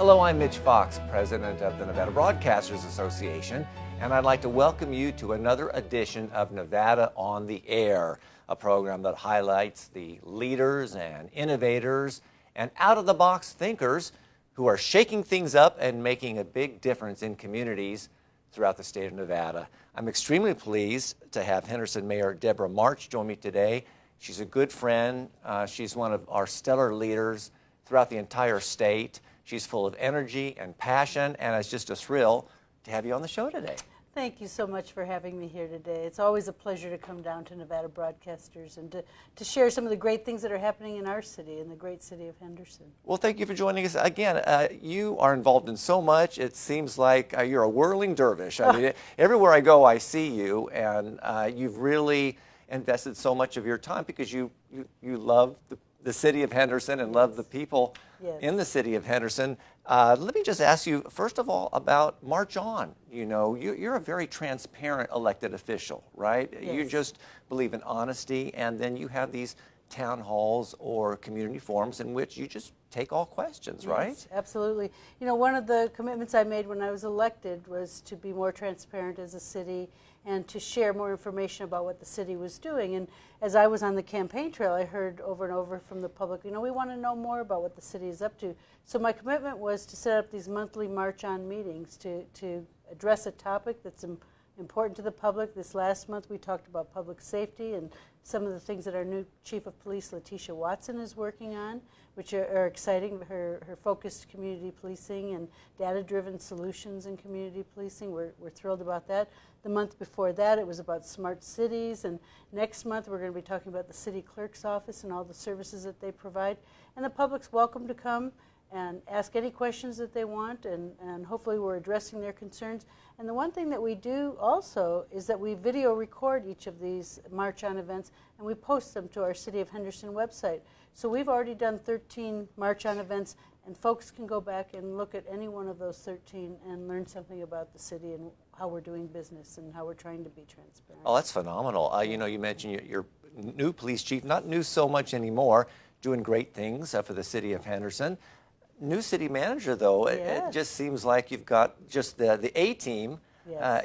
Hello, I'm Mitch Fox, president of the Nevada Broadcasters Association, and I'd like to welcome you to another edition of Nevada on the Air, a program that highlights the leaders and innovators and out-of-the-box thinkers who are shaking things up and making a big difference in communities throughout the state of Nevada. I'm extremely pleased to have Henderson Mayor Debra March join me today. She's a good friend. She's one of our stellar leaders throughout the entire state. She's full of energy and passion, and it's just a thrill to have you on the show today. Thank you so much for having me here today. It's always a pleasure to come down to Nevada Broadcasters and to share some of the great things that are happening in our city, in the great city of Henderson. Well, thank you for joining us again. You are involved in so much. It seems like you're a whirling dervish. I mean, everywhere I go, I see you, and you've really invested so much of your time because you love the city of Henderson and love the people in the city of Henderson. Let me just ask you, first of all, about March On. You know, you're a very transparent elected official, right? Yes. You just believe in honesty, and then you have these town halls or community forums in which you just take all questions, right? Yes, absolutely. You know, one of the commitments I made when I was elected was to be more transparent as a city and to share more information about what the city was doing. And as I was on the campaign trail, I heard over and over from the public, you know, we want to know more about what the city is up to. So my commitment was to set up these monthly March On meetings to address a topic that's important to the public. This last month we talked about public safety and some of the things that our new Chief of Police, Letitia Watson, is working on, which are exciting. Her focused community policing and data-driven solutions in community policing. We're thrilled about that. The month before that, it was about smart cities, and next month we're going to be talking about the city clerk's office and all the services that they provide. And the public's welcome to come and ask any questions that they want, and hopefully we're addressing their concerns. And the one thing that we do also is that we video record each of these March On events, and we post them to our City of Henderson website. So we've already done 13 March On events, and folks can go back and look at any one of those 13 and learn something about the city and how we're doing business and how we're trying to be transparent. Oh, that's phenomenal. You know, you mentioned your new police chief, not new so much anymore, doing great things for the city of Henderson. New city manager, though, it just seems like you've got just the A-team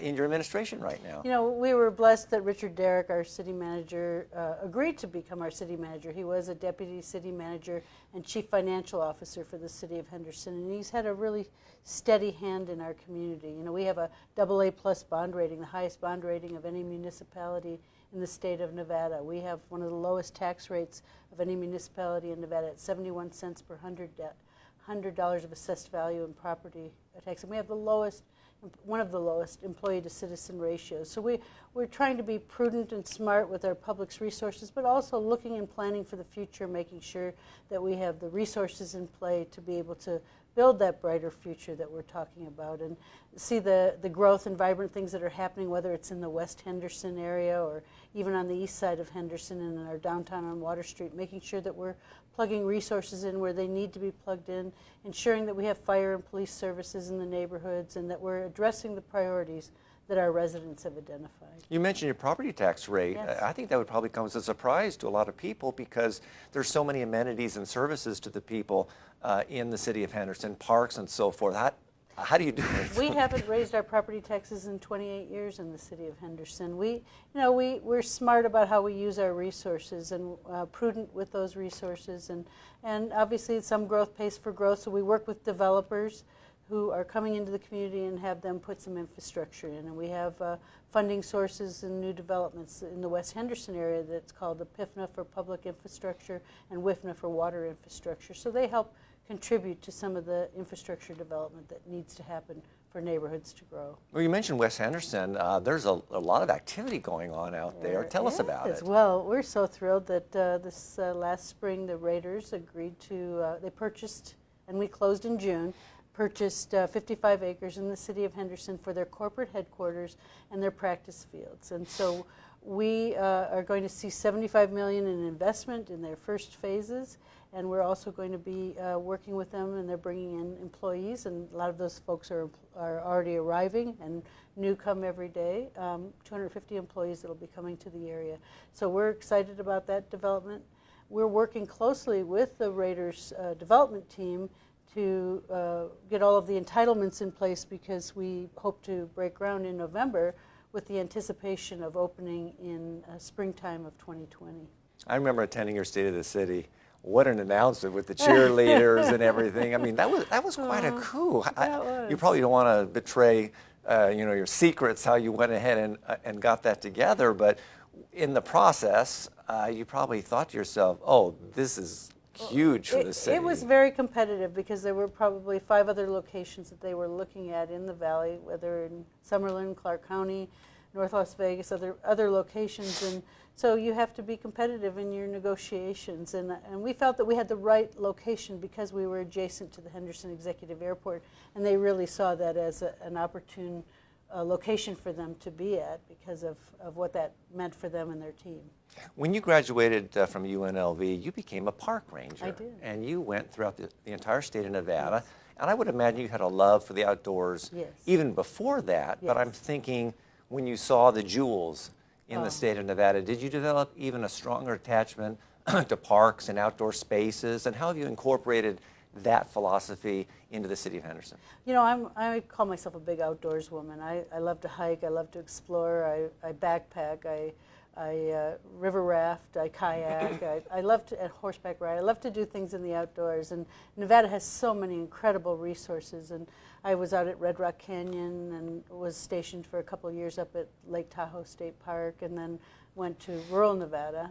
in your administration right now. You know, we were blessed that Richard Derrick, our city manager, agreed to become our city manager. He was a deputy city manager and chief financial officer for the city of Henderson, and he's had a really steady hand in our community. You know, we have a AA+ bond rating, the highest bond rating of any municipality in the state of Nevada. We have one of the lowest tax rates of any municipality in Nevada at 71 cents per $100 of assessed value in property tax, and we have one of the lowest employee to citizen ratios. So we're trying to be prudent and smart with our public's resources, but also looking and planning for the future, making sure that we have the resources in play to be able to build that brighter future that we're talking about and see the growth and vibrant things that are happening, whether it's in the West Henderson area or even on the east side of Henderson and in our downtown on Water Street, making sure that we're plugging resources in where they need to be plugged in, ensuring that we have fire and police services in the neighborhoods, and that we're addressing the priorities that our residents have identified. You mentioned your property tax rate. Yes. I think that would probably come as a surprise to a lot of people because there's so many amenities and services to the people in the city of Henderson, parks and so forth. How do you do it? We haven't raised our property taxes in 28 years in the city of Henderson. We're smart about how we use our resources and prudent with those resources, and obviously some growth pays for growth, so we work with developers who are coming into the community and have them put some infrastructure in. And we have funding sources and new developments in the West Henderson area that's called the PIFNA for public infrastructure and WIFNA for water infrastructure. So they help contribute to some of the infrastructure development that needs to happen for neighborhoods to grow. Well, you mentioned West Henderson. There's a lot of activity going on out there. Tell us about it. Well, we're so thrilled that this last spring the Raiders agreed to, they purchased, and we closed in June, purchased 55 acres in the city of Henderson for their corporate headquarters and their practice fields. And so we are going to see $75 million in investment in their first phases, and we're also going to be working with them, and they're bringing in employees, and a lot of those folks are already arriving and new come every day, 250 employees that will be coming to the area. So we're excited about that development. We're working closely with the Raiders development team to get all of the entitlements in place, because we hope to break ground in November with the anticipation of opening in springtime of 2020. I remember attending your State of the City. What an announcement with the cheerleaders and everything. I mean, that was quite a coup. You probably don't want to betray your secrets, how you went ahead and got that together, but in the process, you probably thought to yourself, oh, this is huge for the city. It was very competitive, because there were probably 5 other locations that they were looking at in the valley, whether in Summerlin, Clark County, North Las Vegas, other locations, and so you have to be competitive in your negotiations. And we felt that we had the right location because we were adjacent to the Henderson Executive Airport, and they really saw that as an opportune location for them to be at because of what that meant for them and their team. When you graduated from UNLV, you became a park ranger. I did. And you went throughout the entire state of Nevada. Yes. And I would imagine you had a love for the outdoors even before that. Yes. But I'm thinking, when you saw the jewels in the state of Nevada, did you develop even a stronger attachment to parks and outdoor spaces? And how have you incorporated that philosophy into the city of Henderson? You know, I call myself a big outdoors woman. I love to hike, I love to explore, I backpack, I river raft, I kayak, I love to horseback ride. I love to do things in the outdoors, and Nevada has so many incredible resources. And I was out at Red Rock Canyon and was stationed for a couple of years up at Lake Tahoe State Park, and then went to rural Nevada,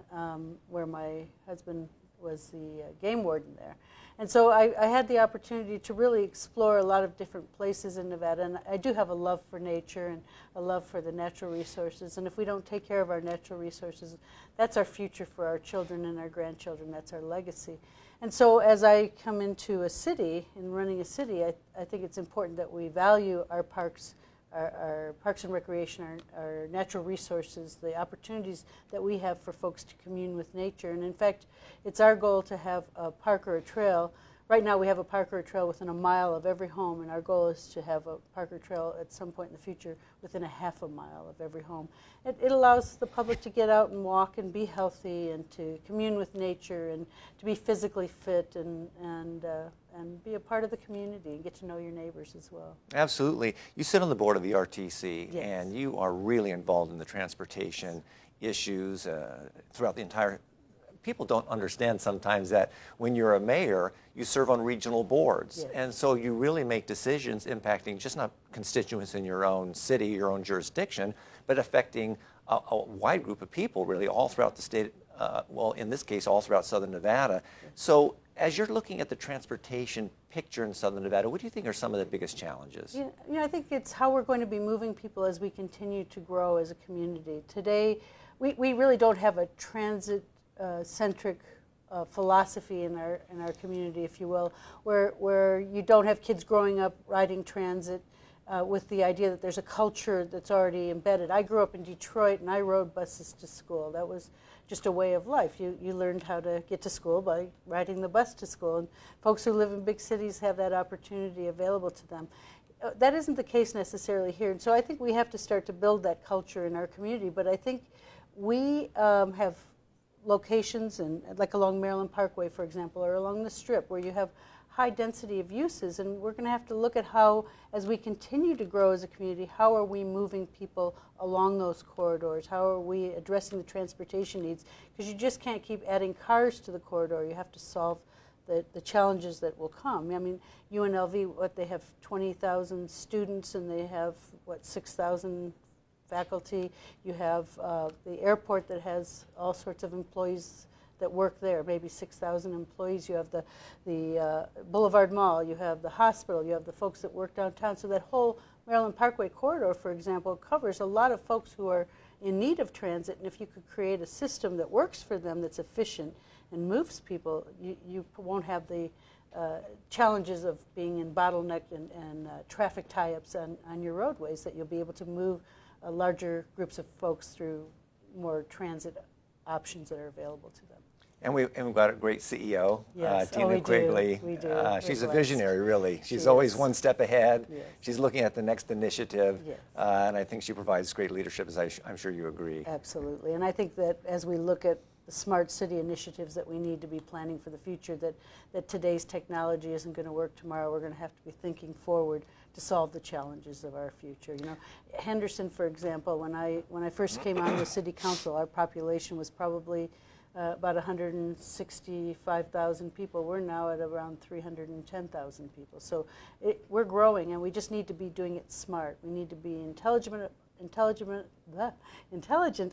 where my husband was the game warden there. And so I had the opportunity to really explore a lot of different places in Nevada, and I do have a love for nature and a love for the natural resources. And if we don't take care of our natural resources, that's our future for our children and our grandchildren. That's our legacy. And so as I come into a city, in running a city, I think it's important that we value our parks, our parks and recreation, our natural resources, the opportunities that we have for folks to commune with nature. And in fact, it's our goal to have a park or a trail. Right now we have a park or a trail within a mile of every home, and our goal is to have a park or trail at some point in the future within a half a mile of every home. It allows the public to get out and walk and be healthy and to commune with nature and to be physically fit and be a part of the community and get to know your neighbors as well. Absolutely. You sit on the board of the RTC, Yes. and you are really involved in the transportation issues throughout the entire. People don't understand sometimes that when you're a mayor, you serve on regional boards. Yes. And so you really make decisions impacting just not constituents in your own city, your own jurisdiction, but affecting a wide group of people really all throughout the state, well, in this case, all throughout Southern Nevada. Yes. So as you're looking at the transportation picture in Southern Nevada, what do you think are some of the biggest challenges? I think it's how we're going to be moving people as we continue to grow as a community. Today, we really don't have a transit centric philosophy in our community, if you will, where you don't have kids growing up riding transit with the idea that there's a culture that's already embedded. I grew up in Detroit, and I rode buses to school. That was just a way of life. You learned how to get to school by riding the bus to school, and folks who live in big cities have that opportunity available to them. That isn't the case necessarily here, and so I think we have to start to build that culture in our community. But I think we have locations, and like along Maryland Parkway, for example, or along the Strip, where you have high density of uses, and we're going to have to look at how, as we continue to grow as a community, how are we moving people along those corridors? How are we addressing the transportation needs? Because you just can't keep adding cars to the corridor. You have to solve the challenges that will come. I mean, UNLV, they have 20,000 students, and they have, 6,000 faculty. You have the airport that has all sorts of employees that work there, maybe 6,000 employees. You have the Boulevard Mall. You have the hospital. You have the folks that work downtown. So that whole Maryland Parkway corridor, for example, covers a lot of folks who are in need of transit. And if you could create a system that works for them, that's efficient and moves people, you won't have the challenges of being in bottleneck and traffic tie-ups on your roadways, that you'll be able to move larger groups of folks through more transit options that are available to them. And we've got a great CEO, Yes. Tina Quigley. We do. She's a visionary, really. She's always one step ahead. Yes. She's looking at the next initiative, Yes. And I think she provides great leadership, as I'm sure you agree. Absolutely. And I think that as we look at the smart city initiatives that we need to be planning for the future, that today's technology isn't going to work tomorrow. We're going to have to be thinking forward to solve the challenges of our future. You know, Henderson, for example, when I first came on the city council, our population was probably about 165,000 people. We're now at around 310,000 people. So we're growing, and we just need to be doing it smart. We need to be intelligent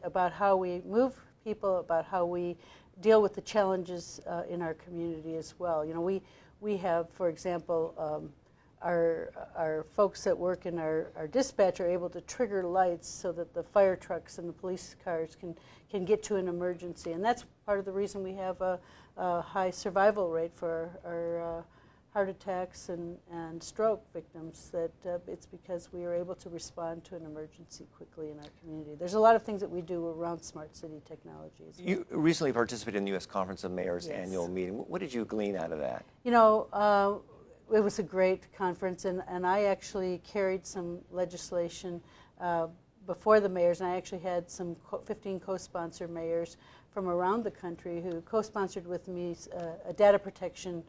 about how we move people, about how we deal with the challenges in our community as well. You know, we have, for example, our folks that work in our dispatch are able to trigger lights so that the fire trucks and the police cars can get to an emergency. And that's part of the reason we have a high survival rate for our heart attacks and stroke victims, that it's because we are able to respond to an emergency quickly in our community. There's a lot of things that we do around smart city technologies. You recently participated in the U.S. Conference of Mayors Yes. annual meeting. What did you glean out of that? You know, it was a great conference, and I actually carried some legislation before the mayors, and I actually had 15 co-sponsor mayors from around the country who co-sponsored with me a data protection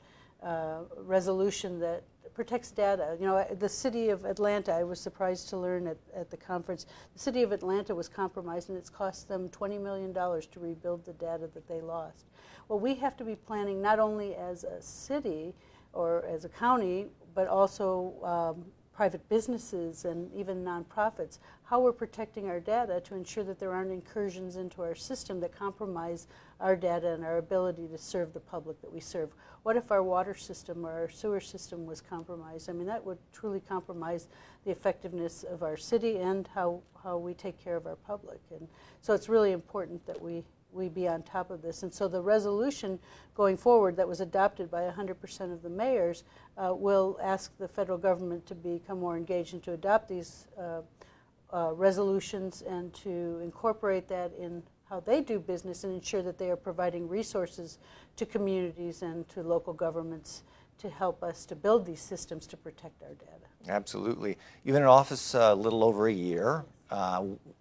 resolution that protects data. You know, the city of Atlanta, I was surprised to learn at the conference, the city of Atlanta was compromised, and it's cost them $20 million to rebuild the data that they lost. Well, we have to be planning not only as a city or as a county, but also private businesses and even nonprofits, how we're protecting our data to ensure that there aren't incursions into our system that compromise our data and our ability to serve the public that we serve. What if our water system or our sewer system was compromised? I mean, that would truly compromise the effectiveness of our city and how we take care of our public. And so it's really important that we be on top of this. And so the resolution going forward that was adopted by 100% of the mayors will ask the federal government to become more engaged and to adopt these resolutions and to incorporate that in how they do business and ensure that they are providing resources to communities and to local governments to help us to build these systems to protect our data. Absolutely. You've been in office a little over a year.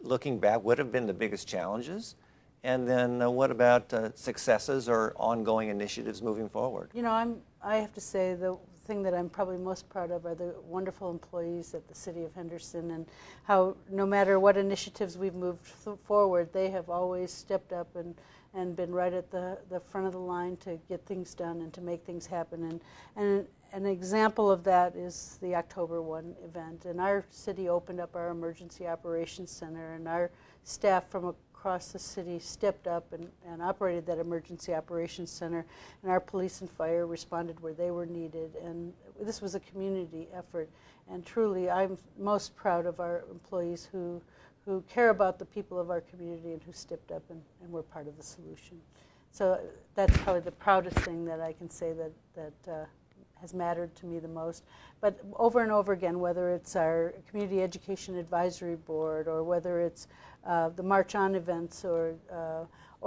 Looking back, what have been the biggest challenges? And then what about successes or ongoing initiatives moving forward? You know, I have to say the thing that I'm probably most proud of are the wonderful employees at the City of Henderson, and how no matter what initiatives we've moved forward, they have always stepped up and been right at the front of the line to get things done and to make things happen. And an example of that is the October 1 event. And our city opened up our Emergency Operations Center, and our staff from across the city stepped up and operated that Emergency Operations Center, and our police and fire responded where they were needed. And this was a community effort, and truly I'm most proud of our employees who care about the people of our community and who stepped up and were part of the solution. So that's probably the proudest thing that I can say that has mattered to me the most. But over and over again, whether it's our Community Education Advisory Board, or whether it's the March On events, or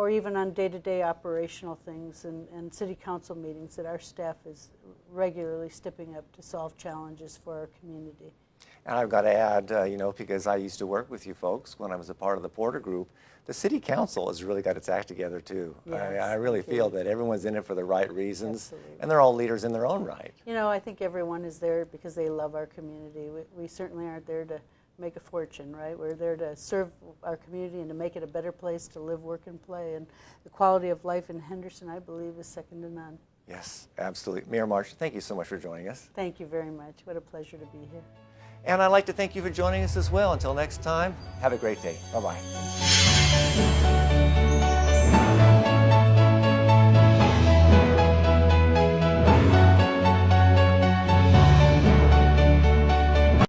even on day-to-day operational things and city council meetings, that our staff is regularly stepping up to solve challenges for our community. And I've got to add, you know, because I used to work with you folks when I was a part of the Porter Group, the City Council has really got its act together too. Yes, I really feel that everyone's in it for the right reasons. Absolutely. And they're all leaders in their own right. You know, I think everyone is there because they love our community. We certainly aren't there to make a fortune, right? We're there to serve our community and to make it a better place to live, work, and play. And the quality of life in Henderson, I believe, is second to none. Yes, absolutely. Mayor March, thank you so much for joining us. Thank you very much. What a pleasure to be here. And I'd like to thank you for joining us as well. Until next time, have a great day. Bye-bye.